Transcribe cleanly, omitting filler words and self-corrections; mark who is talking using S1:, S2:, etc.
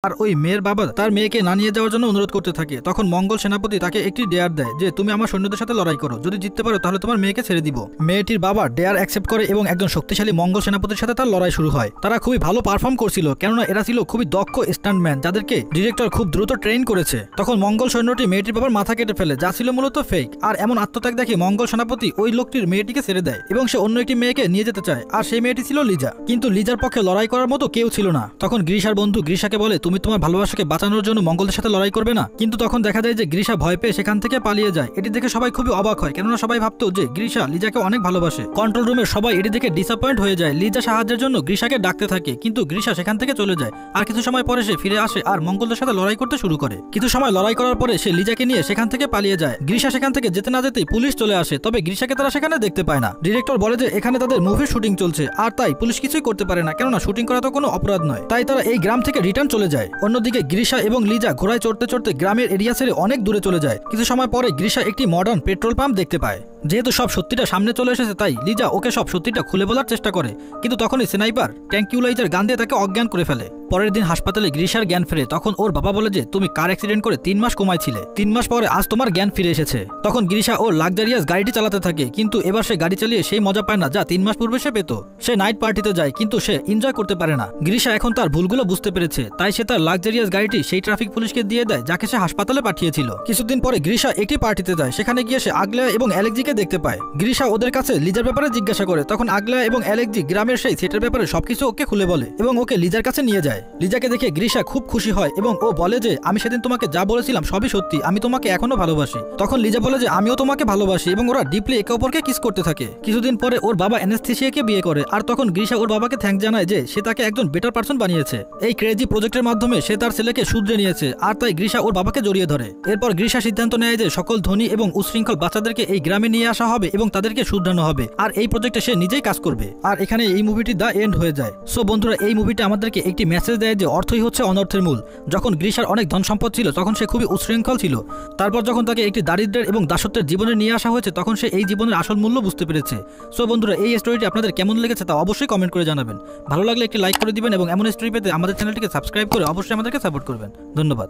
S1: আর ওই মেয়ের বাবা তার মেয়েকে না নিয়ে যাওয়ার জন্য অনুরোধ করতে থাকে। তখন মঙ্গল সেনাপতি তাকে একটি ডেয়ার দেয় যে তুমি আমার সৈন্যদের সাথে লড়াই করো, যদি জিততে পারো তাহলে তোমার মেয়েকে ছেড়ে দিব। মেয়েটির বাবা ডেয়ার অ্যাকসেপ্ট করে এবং একজন শক্তিশালী মঙ্গল সেনাপতির সাথে তার লড়াই শুরু হয়। তারা খুবই ভালো পারফর্ম করছিল, কেননা এরা ছিল খুবই দক্ষ স্টান্টম্যান যাদেরকে ডিরেক্টর খুব দ্রুত ট্রেন করেছে। তখন মঙ্গল সৈন্যটি মেয়েটির বাবার মাথা কেটে ফেলে, যা ছিল মূলত ফেক। আর এমন আত্মত্যাগ দেখে মঙ্গল সেনাপতি ওই লোকটির মেয়েটিকে ছেড়ে দেয় এবং সে অন্য একটি মেয়েকে নিয়ে যেতে চায়। আর সেই মেয়েটি ছিল লিজা, কিন্তু লিজার পক্ষে লড়াই করার মতো কেউ ছিল না। তখন গ্রীষার বন্ধু গ্রীষাকে বলে তুমি তোমার ভালোবাসাকে বাঁচানোর জন্য মঙ্গলদের সাথে লড়াই করবে না। কিন্তু তখন দেখা যায় যে গ্রীষা ভয় পেয়ে সেখান থেকে পালিয়ে যায়। এটি দেখে সবাই খুবই অবাক হয়, কেননা সবাই ভাবতো যে গ্রীষা লিজাকে অনেক ভালোবাসে। কন্ট্রোল রুমের সবাই এটি দেখে ডিসঅ্যাপয়েন্ট হয়ে যায়। লিজা সাহায্যের জন্য গ্রীষাকে ডাকতে থাকে, কিন্তু গ্রীষা সেখান থেকে চলে যায়। আর কিছু সময় পরে সে ফিরে আসে আর মঙ্গলদের সাথে লড়াই করতে শুরু করে। কিছু সময় লড়াই করার পরে সে লিজাকে নিয়ে সেখান থেকে পালিয়ে যায়। গ্রীষা সেখান থেকে যেতে না যেতেই পুলিশ চলে আসে, তবে গ্রীষাকে তারা সেখানে দেখতে পায় না। ডিরেক্টর বলে যে এখানে তাদের মুভির শুটিং চলছে, আর তাই পুলিশ কিছুই করতে পারে না, কেননা শুটিং করা তো কোনো অপরাধ নয়। তাই তারা এই গ্রাম থেকে রিটার্ন চলে যায়। অন্যদিকে গ্রীষা এবং লিজা ঘোড়ায় চড়তে চড়তে গ্রামের এরিয়া ছেড়ে অনেক দূরে চলে যায়। কিছু সময় পরে গ্রীষা একটি মডার্ন পেট্রোল পাম্প দেখতে পায়। যেহেতু সব সত্যিটা সামনে চলে এসেছে, তাই লিজা ওকে সব সত্যিটা খুলে বলার চেষ্টা করে, কিন্তু তখনই স্নাইপার ট্যাঙ্কিউলাইজার গান দিয়ে তাকে অজ্ঞান করে ফেলে। পরের দিন হাসপাতালে গ্রীষার জ্ঞান ফেরে। তখন ওর বাবা বলে যে তুমি কার অ্যাক্সিডেন্ট করে 3 মাস কোমায় ছিলে, 3 মাস পরে আজ তোমার জ্ঞান ফিরে এসেছে। তখন গ্রীষা ওর লাক্সারিয়াস গাড়িটি চালাতে থাকে, কিন্তু এবার সে গাড়ি চালিয়ে সেই মজা পায় না যা 3 মাস পূর্বে সে পেত। সে নাইট পার্টিতে যায়, কিন্তু সে এনজয় করতে পারে না। গ্রীষা এখন তার ভুলগুলো বুঝতে পেরেছে, তাই সে তার লাক্সারিয়াস গাড়িটি সেই ট্রাফিক পুলিশকে দিয়ে দেয় যাকে সে হাসপাতালে পাঠিয়েছিল। কিছুদিন পরে গ্রীষা একটি পার্টিতে যায়, সেখানে গিয়ে সে আগলা এবং অ্যালেক্সিকে দেখতে পায়। গ্রীষা ওদের কাছে লিজার ব্যাপারে জিজ্ঞাসা করে, তখন আগলা এবং অ্যালেক্সি গ্রামের সেই সেটের ব্যাপারে সবকিছু ওকে খুলে বলে এবং ওকে লিজার কাছে নিয়ে যায়। লিজাকে দেখে গ্রীষা খুব খুশি হয় এবং ও বলে যে আমি সেদিন তোমাকে যা বলেছিলাম সবই সত্যি, আমি তোমাকে এখনো ভালোবাসি। তখন লিজা বলে যে আমিও তোমাকে ভালোবাসি এবং ওরা ডিপলি একে অপরকে কিস করতে থাকে। কিছুদিন পরে ওর বাবা অ্যানেস্থেসিয়াকে বিয়ে করে, আর তখন গ্রীষা ওর বাবাকে থ্যাঙ্কস জানায় যে সে তাকে একজন বেটার পারসন বানিয়েছে। এই ক্রেজি প্রজেক্টের মাধ্যমে সে তার ছেলেকে শুধরে নিয়েছে, আর তাই গ্রীষা ওর বাবাকে জড়িয়ে ধরে। এরপর গ্রীষা সিদ্ধান্ত নেয় যে সকল ধনী এবং উশৃঙ্খল বাচ্চাদেরকে এই গ্রামে নিয়ে আসা হবে এবং তাদেরকে শুধরানো হবে, আর এই প্রজেক্টে সে নিজেই কাজ করবে। আর এখানে এই মুভিটি দা এন্ড হয়ে যায়। সো বন্ধুরা, এই মুভিটা আমাদেরকে একটি মেসেজ দেয় যে অর্থই হচ্ছে অনর্থের মূল। যখন গ্রীষার অনেক ধন সম্পদ ছিল তখন সে খুবই উশৃঙ্খল ছিল। তারপর যখন তাকে একটি দারিদ্র্যের এবং দাসত্বের জীবনে নিয়ে আসা হয়েছে তখন সে এই জীবনের আসল মূল্য বুঝতে পেরেছে। সো বন্ধুরা, এই স্টোরিটি আপনাদের কেমন লেগেছে তা অবশ্যই কমেন্ট করে জানাবেন। ভালো লাগলে একটি লাইক করে দিবেন এবং এমন স্টোরি পেতে আমাদের চ্যানেলটিকে সাবস্ক্রাইব করে অবশ্যই আমাদেরকে সাপোর্ট করবেন। ধন্যবাদ।